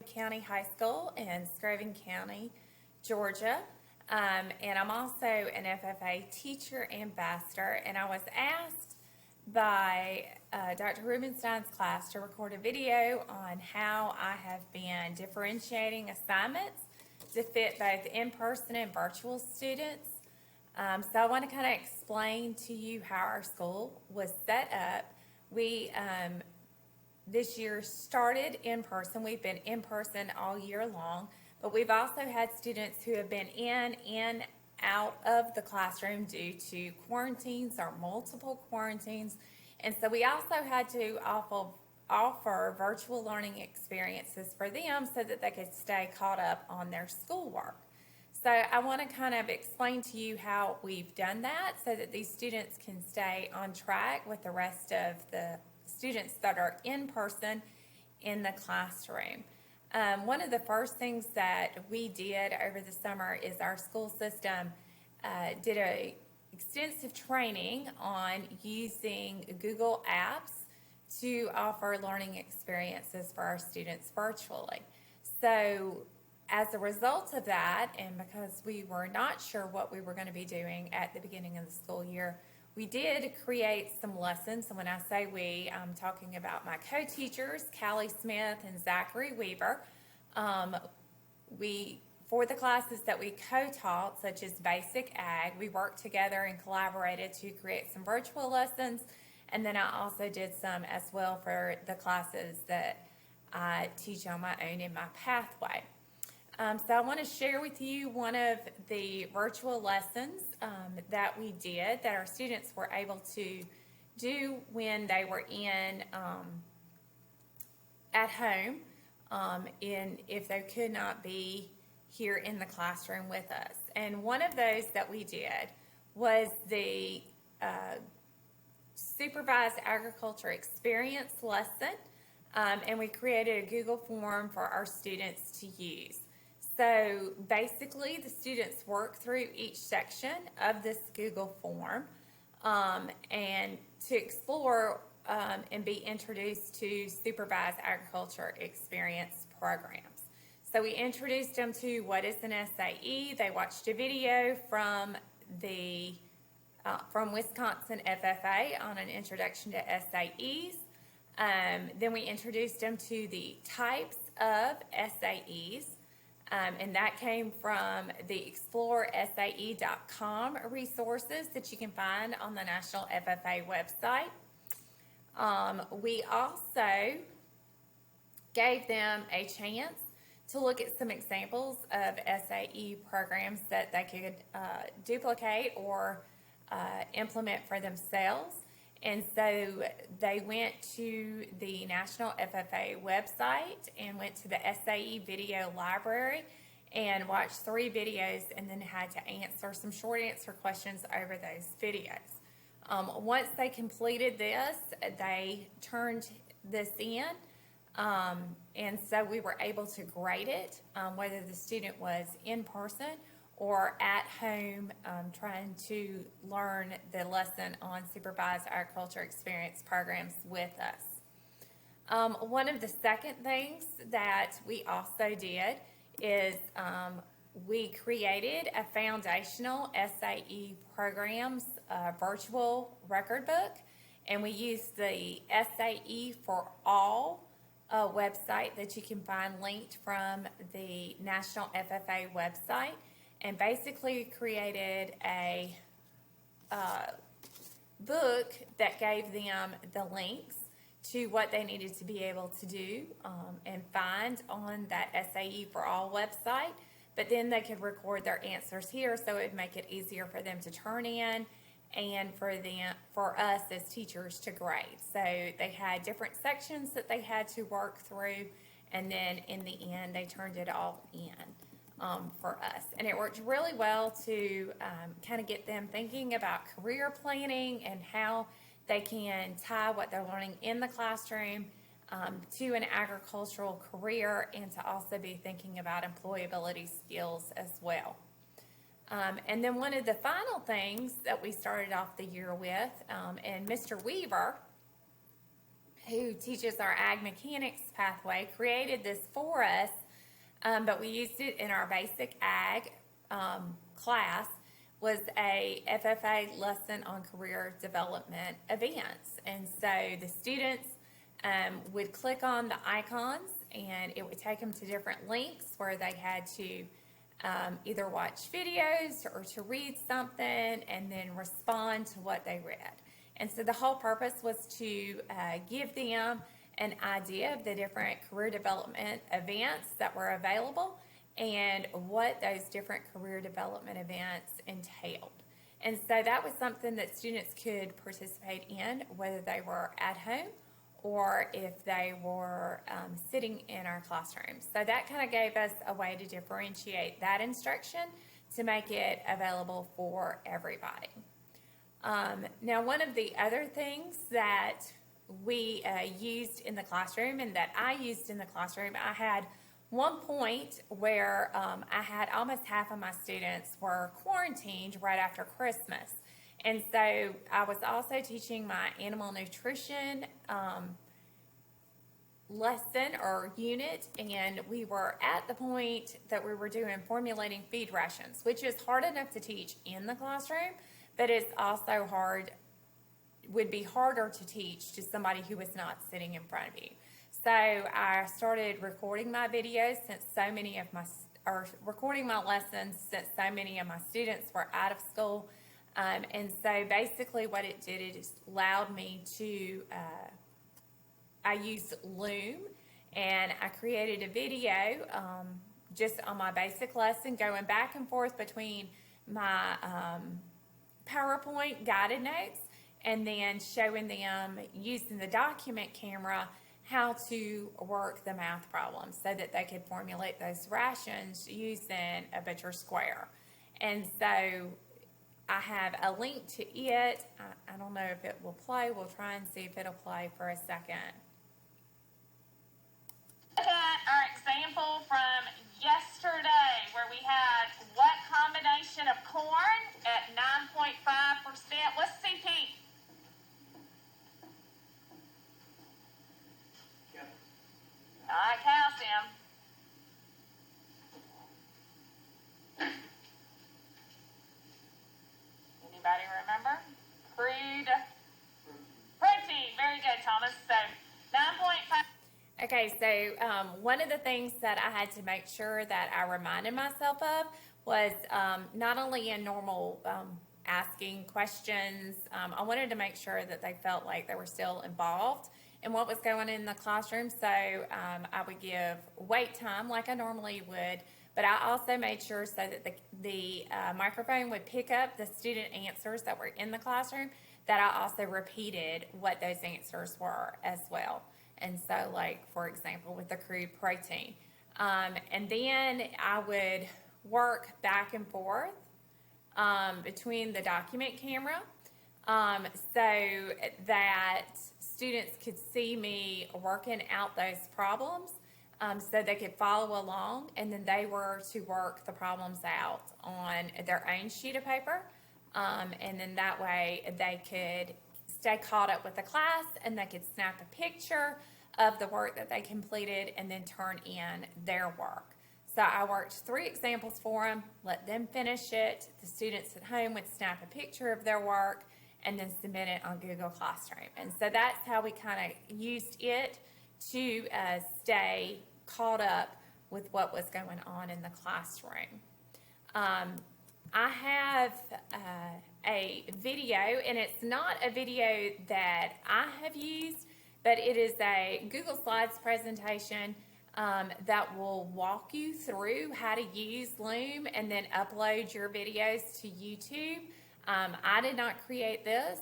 County High School in Screven County, Georgia. And I'm also an FFA teacher ambassador. And I was asked by Dr. Rubenstein's class to record a video on how I have been differentiating assignments to fit both in-person and virtual students. So I want to kind of explain to you how our school was set up. We this year started in person. We've been in person all year long, but we've also had students who have been in, out of the classroom due to quarantines or multiple quarantines. And so we also had to offer virtual learning experiences for them so that they could stay caught up on their schoolwork. So I want to kind of explain to you how we've done that so that these students can stay on track with the rest of the students that are in person in the classroom. One of the first things that we did over the summer is our school system did a extensive training on using Google Apps to offer learning experiences for our students virtually. So as a result of that, and because we were not sure what we were going to be doing at the beginning of the school year, we did create some lessons. And when I say we, I'm talking about my co-teachers, Callie Smith and Zachary Weaver. For the classes that we co-taught, such as Basic Ag, we worked together and collaborated to create some virtual lessons. And then I also did some as well for the classes that I teach on my own in my pathway. So I want to share with you one of the virtual lessons that we did that our students were able to do when they were at home if they could not be here in the classroom with us. And one of those that we did was the supervised agriculture experience lesson, and we created a Google form for our students to use. So basically, the students work through each section of this Google form and to explore and be introduced to supervised agriculture experience programs. So we introduced them to what is an SAE. They watched a video from Wisconsin FFA on an introduction to SAEs. Then we introduced them to the types of SAEs. And that came from the exploresae.com resources that you can find on the National FFA website. We also gave them a chance to look at some examples of SAE programs that they could duplicate or implement for themselves. And so they went to the National FFA website and went to the SAE video library and watched 3 videos and then had to answer some short answer questions over those videos. Once they completed this, they turned this in, and so we were able to grade it, whether the student was in person or at home trying to learn the lesson on supervised agriculture experience programs with us. One of the second things that we also did is we created a foundational SAE programs virtual record book, and we used the SAE for All website that you can find linked from the National FFA website, and basically created a book that gave them the links to what they needed to be able to do and find on that SAE for All website. But then they could record their answers here, so it would make it easier for them to turn in and for us as teachers to grade. So they had different sections that they had to work through, and then in the end they turned it all in for us. And it worked really well to kind of get them thinking about career planning and how they can tie what they're learning in the classroom to an agricultural career, and to also be thinking about employability skills as well. And then one of the final things that we started off the year with, and Mr. Weaver, who teaches our ag mechanics pathway, created this for us, but we used it in our basic ag class, was a FFA lesson on career development events. And so the students would click on the icons and it would take them to different links where they had to either watch videos or to read something and then respond to what they read. And so the whole purpose was to give them an idea of the different career development events that were available and what those different career development events entailed. And so that was something that students could participate in, whether they were at home or if they were sitting in our classrooms. So that kind of gave us a way to differentiate that instruction to make it available for everybody. Now, one of the other things that we used in the classroom and that I used in the classroom, I had one point where I had almost half of my students were quarantined right after Christmas. And so I was also teaching my animal nutrition lesson or unit, and we were at the point that we were doing formulating feed rations, which is hard enough to teach in the classroom, but it's also would be harder to teach to somebody who was not sitting in front of you. So I started recording my videos recording my lessons since so many of my students were out of school. And so basically what it did, it just allowed me to, I used Loom and I created a video just on my basic lesson, going back and forth between my PowerPoint guided notes and then showing them using the document camera how to work the math problems so that they could formulate those rations using a butcher square. And so I have a link to it. I don't know if it will play. We'll try and see if it'll play for a second. Look at our example from yesterday where we had what combination of corn at 9.5%? What's CP? Calcium. Anybody remember? Crude protein. Very good, Thomas. So 9.5. Okay, so one of the things that I had to make sure that I reminded myself of was not only in normal asking questions, I wanted to make sure that they felt like they were still involved in what was going on in the classroom. So I would give wait time like I normally would, but I also made sure so that the microphone would pick up the student answers that were in the classroom, that I also repeated what those answers were as well. And so, like, for example, with the crude protein. And then I would work back and forth between the document camera so that students could see me working out those problems so they could follow along, and then they were to work the problems out on their own sheet of paper. And then that way they could stay caught up with the class and they could snap a picture of the work that they completed and then turn in their work. So I worked 3 examples for them, let them finish it. The students at home would snap a picture of their work and then submit it on Google Classroom. And so that's how we kind of used it to stay caught up with what was going on in the classroom. I have a video, and it's not a video that I have used, but it is a Google Slides presentation that will walk you through how to use Loom and then upload your videos to YouTube. I did not create this.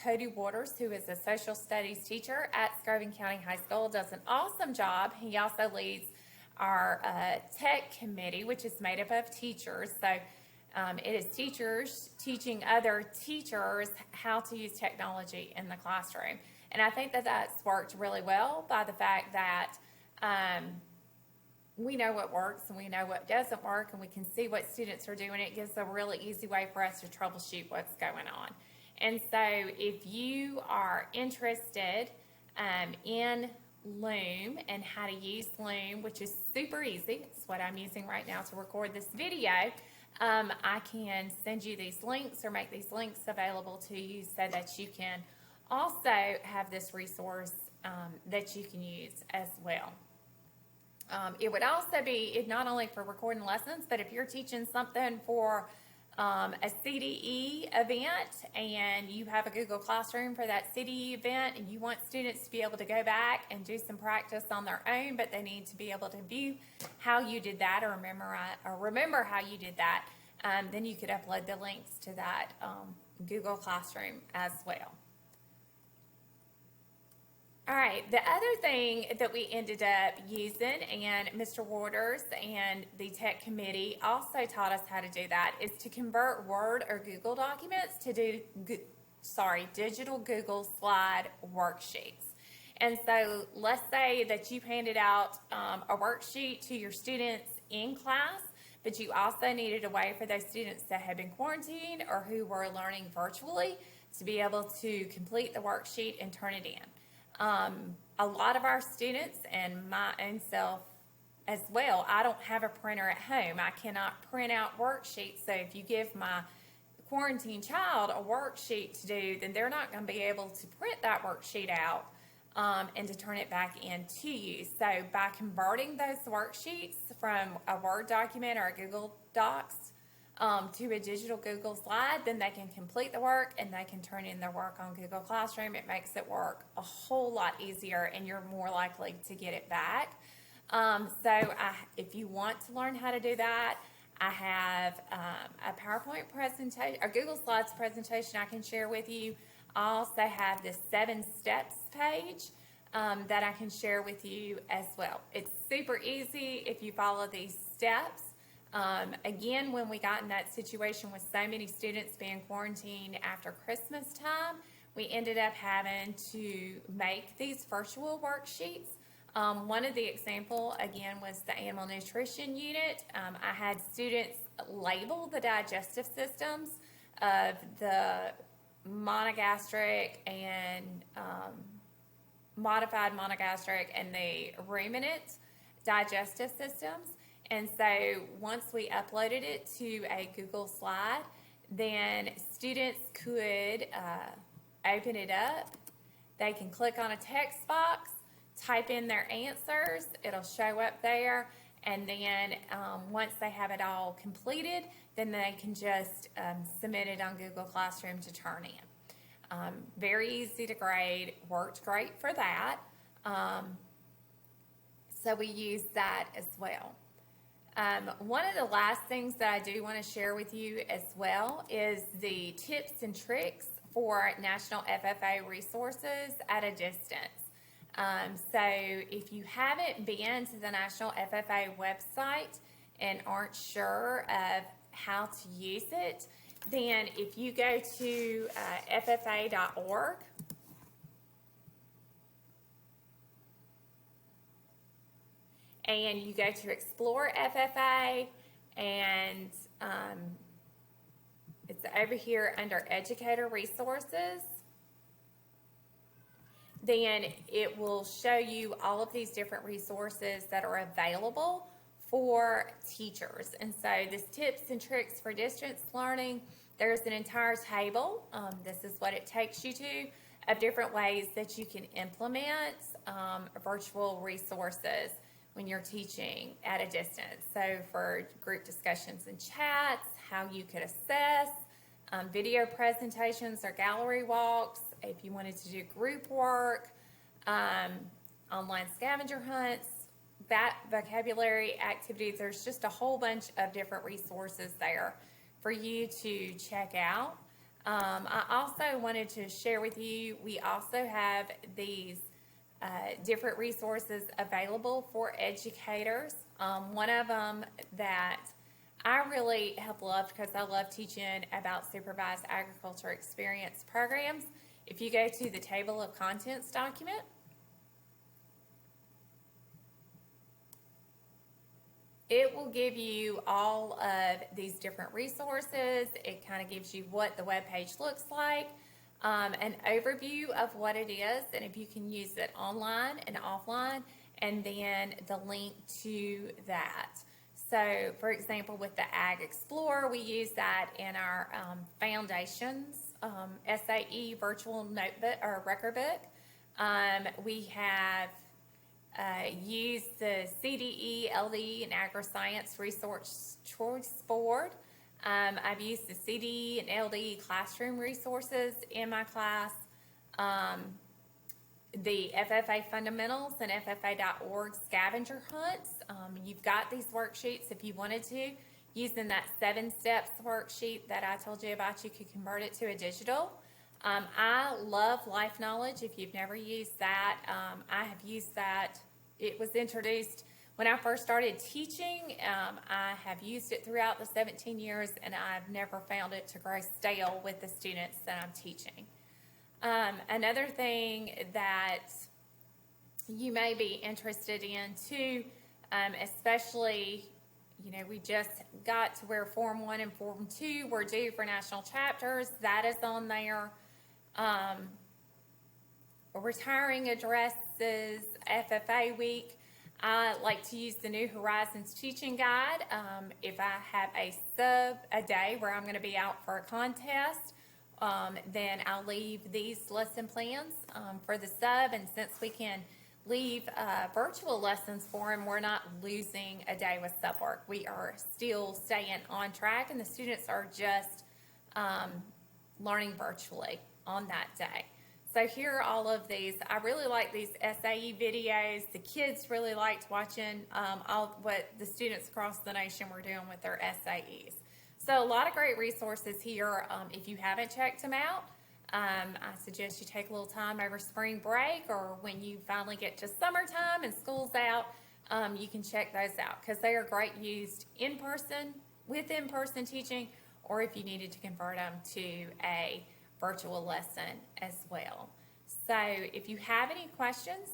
Cody Waters, who is a social studies teacher at Screven County High School, does an awesome job. He also leads our tech committee, which is made up of teachers. So it is teachers teaching other teachers how to use technology in the classroom. And I think that that's worked really well by the fact that we know what works and we know what doesn't work, and we can see what students are doing. It gives a really easy way for us to troubleshoot what's going on. And so if you are interested in Loom and how to use Loom, which is super easy. It's what I'm using right now to record this video. I can send you these links or make these links available to you so that you can also have this resource that you can use as well. It would also be not only for recording lessons, but if you're teaching something for a CDE event and you have a Google Classroom for that CDE event and you want students to be able to go back and do some practice on their own, but they need to be able to view how you did that or remember how you did that, then you could upload the links to that Google Classroom as well. All right, the other thing that we ended up using, and Mr. Waters and the tech committee also taught us how to do that, is to convert Word or Google documents to digital Google slide worksheets. And so let's say that you've handed out a worksheet to your students in class, but you also needed a way for those students that had been quarantined or who were learning virtually to be able to complete the worksheet and turn it in. A lot of our students and my own self as well, I don't have a printer at home. I cannot print out worksheets. So if you give my quarantine child a worksheet to do, then they're not going to be able to print that worksheet out and to turn it back into you. So by converting those worksheets from a Word document or a Google Docs to a digital Google slide, then they can complete the work and they can turn in their work on Google Classroom. It makes it work a whole lot easier and you're more likely to get it back. If you want to learn how to do that, I have a PowerPoint presentation, or Google Slides presentation I can share with you. I also have the 7 steps page that I can share with you as well. It's super easy if you follow these steps. Again, when we got in that situation with so many students being quarantined after Christmas time, we ended up having to make these virtual worksheets. One of the example, again, was the animal nutrition unit. I had students label the digestive systems of the monogastric and modified monogastric and the ruminant digestive systems. And so once we uploaded it to a Google slide, then students could open it up. They can click on a text box, type in their answers, it'll show up there, and then once they have it all completed, then they can just submit it on Google Classroom to turn in. Very easy to grade, worked great for that. So we use that as well. One of the last things that I do want to share with you as well is the tips and tricks for National FFA resources at a distance. So if you haven't been to the National FFA website and aren't sure of how to use it, then if you go to ffa.org, and you go to Explore FFA, and it's over here under Educator Resources, then it will show you all of these different resources that are available for teachers. And so this tips and tricks for distance learning, there's an entire table, this is what it takes you to, of different ways that you can implement virtual resources when you're teaching at a distance. So for group discussions and chats, how you could assess, video presentations or gallery walks, if you wanted to do group work, online scavenger hunts, that vocabulary activities, there's just a whole bunch of different resources there for you to check out. I also wanted to share with you, we also have these different resources available for educators. One of them that I really have loved, because I love teaching about supervised agriculture experience programs. If you go to the table of contents document, it will give you all of these different resources. It kind of gives you what the web page looks like. an overview of what it is and if you can use it online and offline, and then the link to that. So, for example, with the Ag Explorer, we use that in our Foundations SAE virtual notebook or record book. We have used the CDE, LDE, and AgriScience Resource Choice Board. I've used the CDE and LDE classroom resources in my class. The FFA Fundamentals and FFA.org scavenger hunts. You've got these worksheets if you wanted to. Using that 7 steps worksheet that I told you about, you could convert it to a digital. I love Life Knowledge. If you've never used that, I have used that. It was introduced when I first started teaching. I have used it throughout the 17 years, and I've never found it to grow stale with the students that I'm teaching. Another thing that you may be interested in too, especially, we just got to where Form 1 and Form 2 were due for national chapters. That is on there. Retiring addresses, FFA week. I like to use the New Horizons teaching guide. If I have a day where I'm going to be out for a contest, then I'll leave these lesson plans for the sub, and since we can leave virtual lessons for them, we're not losing a day with sub work. We are still staying on track, and the students are just learning virtually on that day. So here are all of these. I really like these SAE videos. The kids really liked watching all what the students across the nation were doing with their SAEs. So a lot of great resources here. If you haven't checked them out, I suggest you take a little time over spring break, or when you finally get to summertime and school's out, you can check those out because they are great used in person, with in-person teaching, or if you needed to convert them to a virtual lesson as well. So if you have any questions,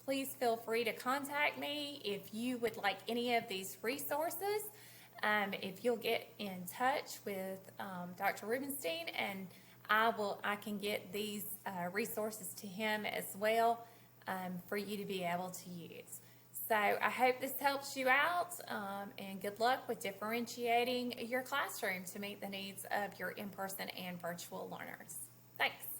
please feel free to contact me. If you would like any of these resources, if you'll get in touch with Dr. Rubenstein, and I can get these resources to him as well for you to be able to use. So I hope this helps you out, and good luck with differentiating your classroom to meet the needs of your in-person and virtual learners. Thanks.